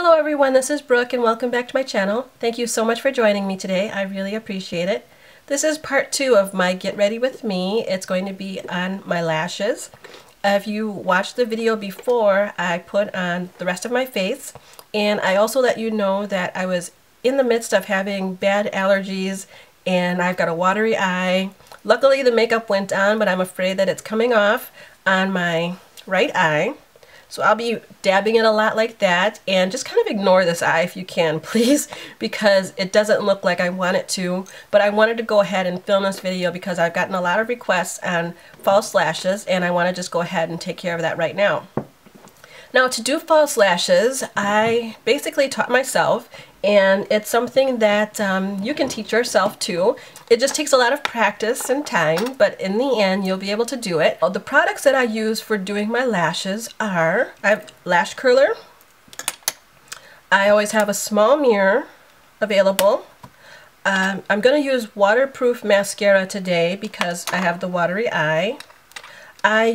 Hello everyone, this is Brooke and welcome back to my channel. Thank you so much for joining me today. I really appreciate it. This is part 2 of my Get Ready With Me. It's going to be on my lashes. If you watched the video before, I put on the rest of my face, and I also let you know that I was in the midst of having bad allergies and I've got a watery eye. Luckily the makeup went on, but I'm afraid that it's coming off on my right eye. So I'll be dabbing it a lot like that, and just kind of ignore this eye if you can, please, because it doesn't look like I want it to. But I wanted to go ahead and film this video because I've gotten a lot of requests on false lashes, and I want to just go ahead and take care of that right now. Now, to do false lashes, I basically taught myself, and it's something that you can teach yourself too. It just takes a lot of practice and time, but in the end, you'll be able to do it. The products that I use for doing my lashes are, I have lash curler. I always have a small mirror available. I'm going to use waterproof mascara today because I have the watery eye. I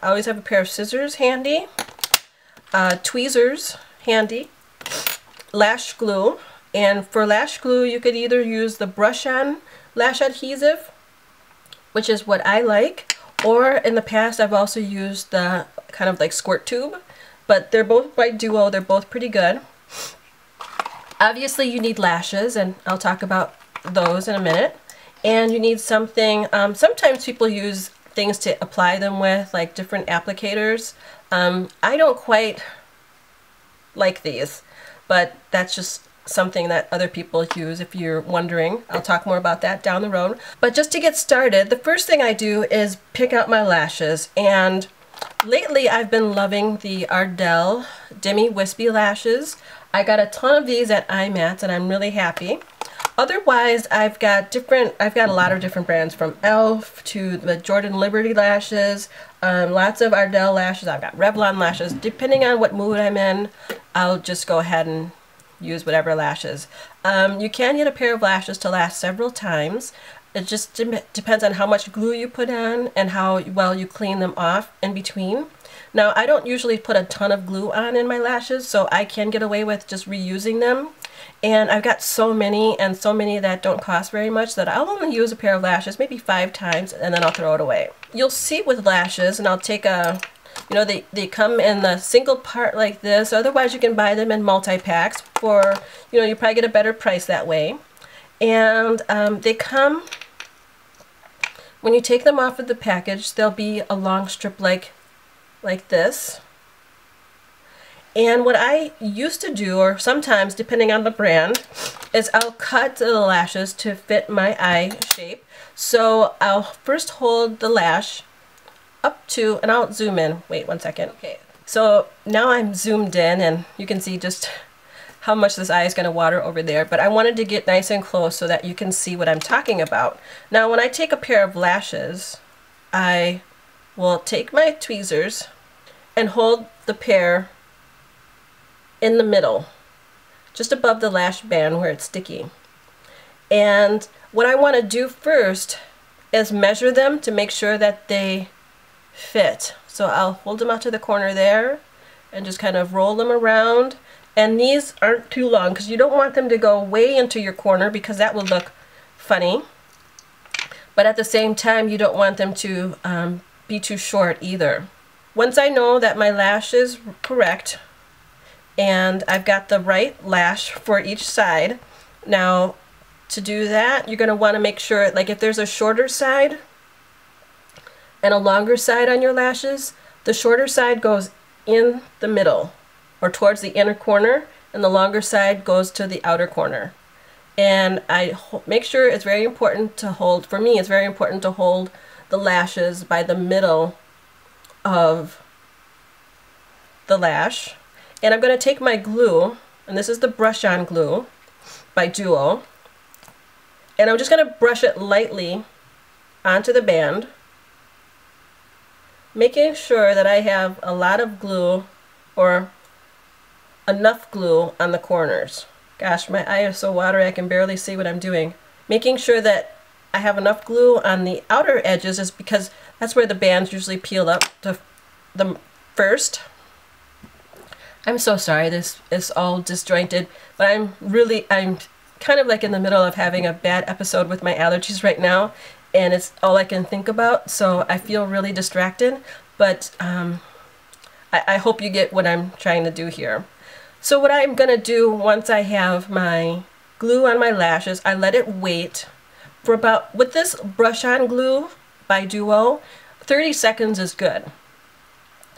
always have a pair of scissors handy, tweezers handy, lash glue, and for lash glue you could either use the brush-on lash adhesive, which is what I like, or in the past I've also used the kind of like squirt tube, but they're both by Duo. They're both pretty good. Obviously you need lashes, and I'll talk about those in a minute, and you need something, sometimes people use things to apply them with, like different applicators. I don't quite like these, but that's just something that other people use if you're wondering. I'll talk more about that down the road. But just to get started, the first thing I do is pick out my lashes, and lately I've been loving the Ardell Demi Wispy lashes. I got a ton of these at IMATS and I'm really happy. Otherwise, I've got a lot of different brands, from e.l.f. to the Jordan Liberty lashes, lots of Ardell lashes. I've got Revlon lashes. Depending on what mood I'm in, I'll just go ahead and use whatever lashes. You can get a pair of lashes to last several times. It just depends on how much glue you put on and how well you clean them off in between. Now, I don't usually put a ton of glue on in my lashes, so I can get away with just reusing them. And I've got so many, and so many that don't cost very much, that I'll only use a pair of lashes maybe 5 times and then I'll throw it away. You'll see with lashes, and I'll take a, you know, they come in the single part like this. Otherwise you can buy them in multi-packs for, you know, you probably get a better price that way. And they come, when you take them off of the package, they'll be a long strip like this. And what I used to do, or sometimes depending on the brand, is I'll cut the lashes to fit my eye shape. So I'll first hold the lash up to, and I'll zoom in. Wait one second. Okay, so now I'm zoomed in and you can see just how much this eye is going to water over there, but I wanted to get nice and close so that you can see what I'm talking about. Now when I take a pair of lashes, I will take my tweezers and hold the pair in the middle, just above the lash band where it's sticky. And what I want to do first is measure them to make sure that they fit. So I'll hold them out to the corner there and just kind of roll them around. And these aren't too long because you don't want them to go way into your corner because that will look funny. But at the same time, you don't want them to be too short either. Once I know that my lash is correct and I've got the right lash for each side, now to do that, you're going to want to make sure, like if there's a shorter side and a longer side on your lashes, the shorter side goes in the middle or towards the inner corner, and the longer side goes to the outer corner. And I make sure it's very important to hold, for me it's very important to hold the lashes by the middle of the lash. And I'm going to take my glue, and this is the brush-on glue by Duo, and I'm just going to brush it lightly onto the band, making sure that I have a lot of glue, or enough glue on the corners. Gosh, my eye is so watery I can barely see what I'm doing. Making sure that I have enough glue on the outer edges is because that's where the bands usually peel up to the first. I'm so sorry this is all disjointed, but I'm kind of like in the middle of having a bad episode with my allergies right now, and it's all I can think about, so I feel really distracted, but I hope you get what I'm trying to do here. So what I'm gonna do once I have my glue on my lashes, I let it wait for about, with this brush on glue by Duo, 30 seconds is good.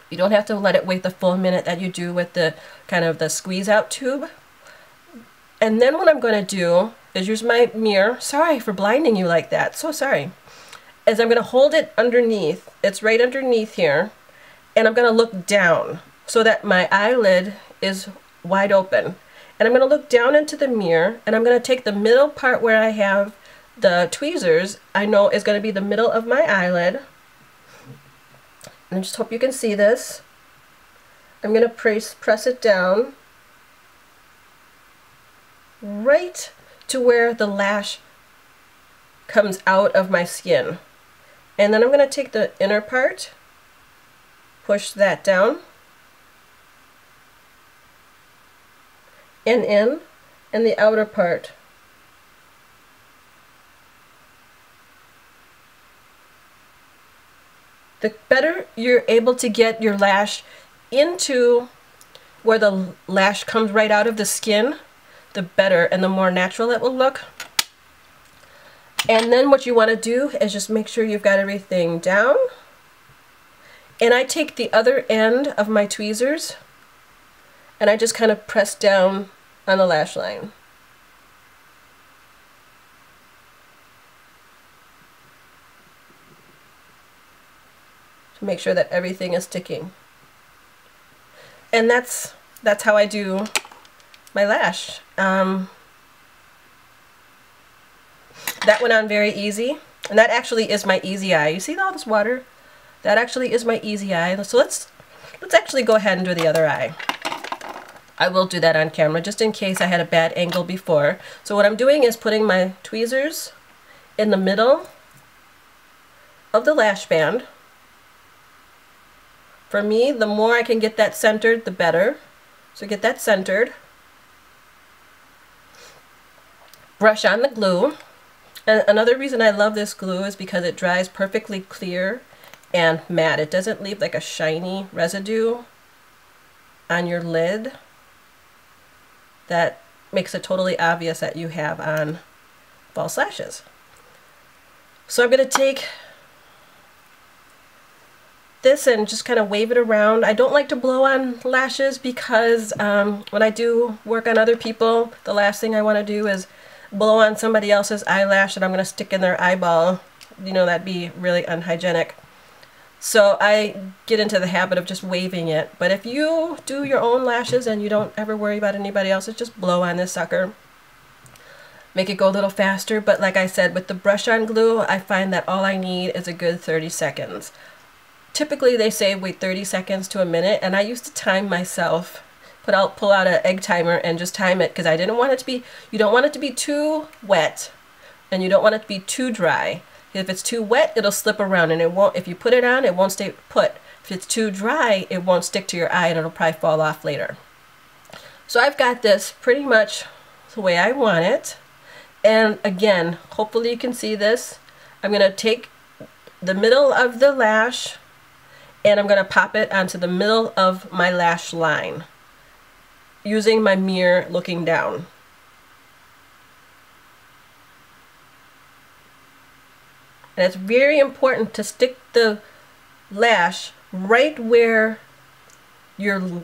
You don't have to let it wait the full minute that you do with the kind of the squeeze out tube. And then what I'm going to do is use my mirror. Sorry for blinding you like that. So sorry. Is I'm going to hold it underneath. It's right underneath here. And I'm going to look down so that my eyelid is wide open. And I'm going to look down into the mirror, and I'm going to take the middle part where I have the tweezers, I know is going to be the middle of my eyelid. And I just hope you can see this. I'm going to press it down right to where the lash comes out of my skin. And then I'm going to take the inner part, push that down, and in, and the outer part. The better you're able to get your lash into where the lash comes right out of the skin, the better and the more natural it will look. And then what you want to do is just make sure you've got everything down. And I take the other end of my tweezers and I just kind of press down on the lash line. To make sure that everything is sticking. And that's how I do my lash. That went on very easy, and that actually is my easy eye. You see all this water? That actually is my easy eye. So let's actually go ahead and do the other eye. I will do that on camera just in case I had a bad angle before. So what I'm doing is putting my tweezers in the middle of the lash band. For me, the more I can get that centered, the better. So get that centered. Brush on the glue. And another reason I love this glue is because it dries perfectly clear and matte. It doesn't leave like a shiny residue on your lid that makes it totally obvious that you have on false lashes. So I'm going to take this and just kind of wave it around. I don't like to blow on lashes because when I do work on other people, the last thing I want to do is blow on somebody else's eyelash that I'm going to stick in their eyeball. You know, that'd be really unhygienic. So I get into the habit of just waving it. But if you do your own lashes and you don't ever worry about anybody else's, just blow on this sucker. Make it go a little faster. But like I said, with the brush on glue, I find that all I need is a good 30 seconds. Typically they say wait 30 seconds to a minute, and I used to time myself. Pull out an egg timer and just time it because I didn't want it to be, you don't want it to be too wet and you don't want it to be too dry. If it's too wet, it'll slip around and it won't, if you put it on, it won't stay put. If it's too dry, it won't stick to your eye and it'll probably fall off later. So I've got this pretty much the way I want it. And again, hopefully you can see this. I'm going to take the middle of the lash and I'm going to pop it onto the middle of my lash line using my mirror looking down. And it's very important to stick the lash right where your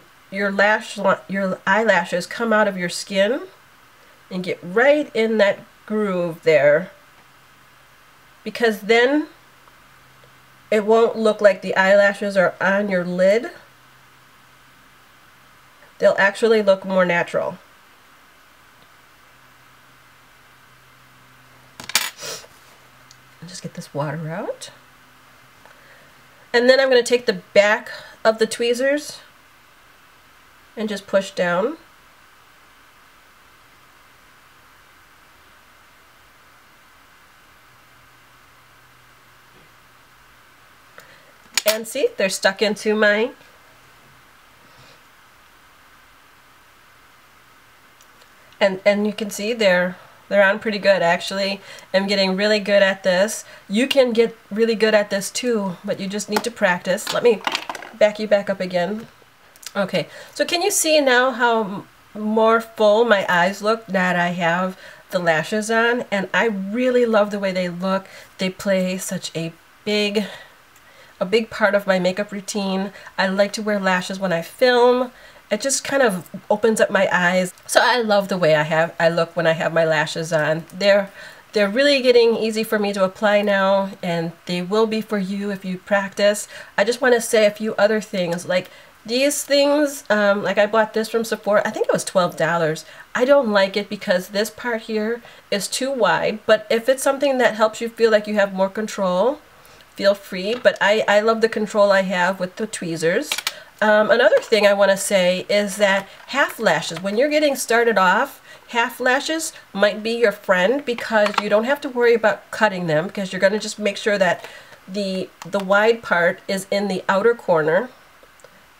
eyelashes come out of your skin, and get right in that groove there, because then it won't look like the eyelashes are on your lid. They'll actually look more natural. Just get this water out. And then I'm going to take the back of the tweezers and just push down. And see, they're stuck into my And you can see they're on pretty good. Actually, I'm getting really good at this. You can get really good at this too, but you just need to practice. Let me back you back up again. Okay, so can you see now how more full my eyes look that I have the lashes on? And I really love the way they look. They play such a big part of my makeup routine. I like to wear lashes when I film. It just kind of opens up my eyes. So I love the way I look when I have my lashes on. They're really getting easy for me to apply now, and they will be for you if you practice. I just want to say a few other things, like these things, like I bought this from Sephora. I think it was $12. I don't like it because this part here is too wide, but if it's something that helps you feel like you have more control, feel free. But I love the control I have with the tweezers. Another thing I want to say is that half lashes, when you're getting started off, half lashes might be your friend because you don't have to worry about cutting them, because you're going to just make sure that the wide part is in the outer corner,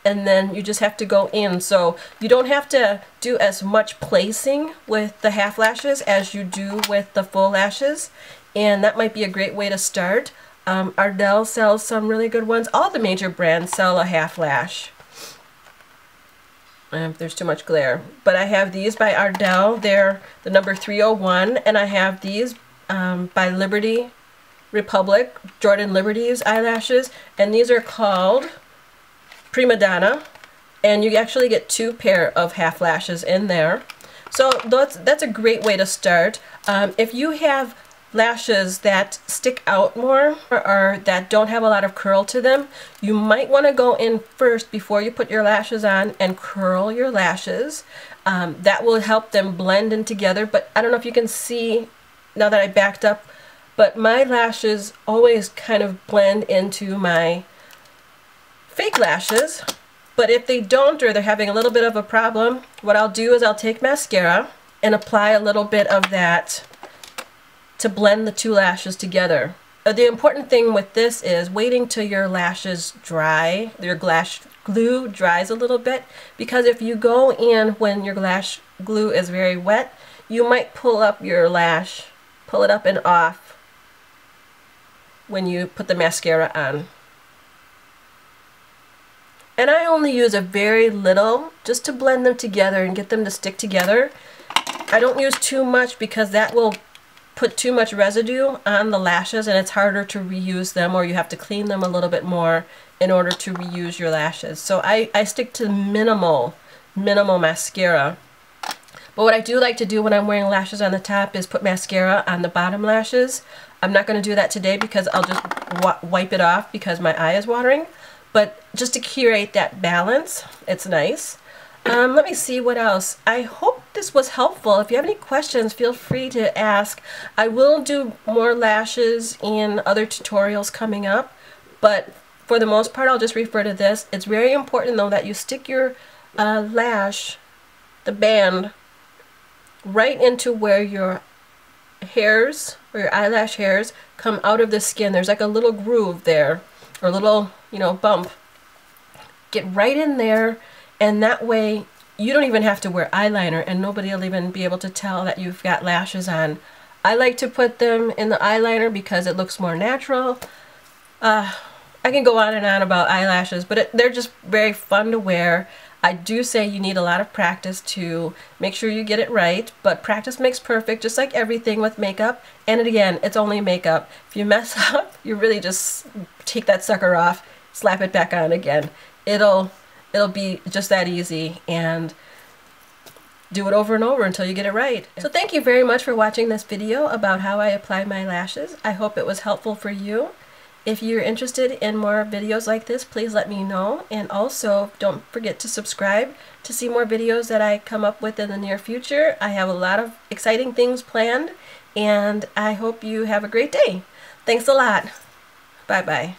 and then you just have to go in. So you don't have to do as much placing with the half lashes as you do with the full lashes, and that might be a great way to start. Ardell sells some really good ones. All the major brands sell a half lash. There's too much glare. But I have these by Ardell. They're the number 301. And I have these by Liberty Republic, Jordan Liberty's eyelashes. And these are called Prima Donna. And you actually get 2 pair of half lashes in there. So that's a great way to start. If you have lashes that stick out more or that don't have a lot of curl to them, you might want to go in first before you put your lashes on and curl your lashes. That will help them blend in together. But I don't know if you can see now that I backed up, but my lashes always kind of blend into my fake lashes. But if they don't, or they're having a little bit of a problem, what I'll do is I'll take mascara and apply a little bit of that to blend the 2 lashes together. The important thing with this is waiting till your lashes dry, your lash glue dries a little bit, because if you go in when your lash glue is very wet, you might pull up your lash, pull it up and off when you put the mascara on. And I only use a very little just to blend them together and get them to stick together. I don't use too much because that will put too much residue on the lashes and it's harder to reuse them, or you have to clean them a little bit more in order to reuse your lashes. So I stick to minimal mascara. But what I do like to do when I'm wearing lashes on the top is put mascara on the bottom lashes. I'm not going to do that today because I'll just wipe it off because my eye is watering. But just to create that balance, it's nice. Let me see what else. I hope this was helpful. If you have any questions, feel free to ask. I will do more lashes in other tutorials coming up, but for the most part, I'll just refer to this. It's very important, though, that you stick your lash, the band, right into where your hairs, or your eyelash hairs, come out of the skin. There's like a little groove there, or a little, bump. Get right in there. And that way, you don't even have to wear eyeliner, and nobody will even be able to tell that you've got lashes on. I like to put them in the eyeliner because it looks more natural. I can go on and on about eyelashes, but they're just very fun to wear. I do say you need a lot of practice to make sure you get it right, but practice makes perfect, just like everything with makeup. And again, it's only makeup. If you mess up, you really just take that sucker off, slap it back on again. It'll be just that easy, and do it over and over until you get it right. So thank you very much for watching this video about how I apply my lashes. I hope it was helpful for you. If you're interested in more videos like this, please let me know. And also, don't forget to subscribe to see more videos that I come up with in the near future. I have a lot of exciting things planned, and I hope you have a great day. Thanks a lot. Bye-bye.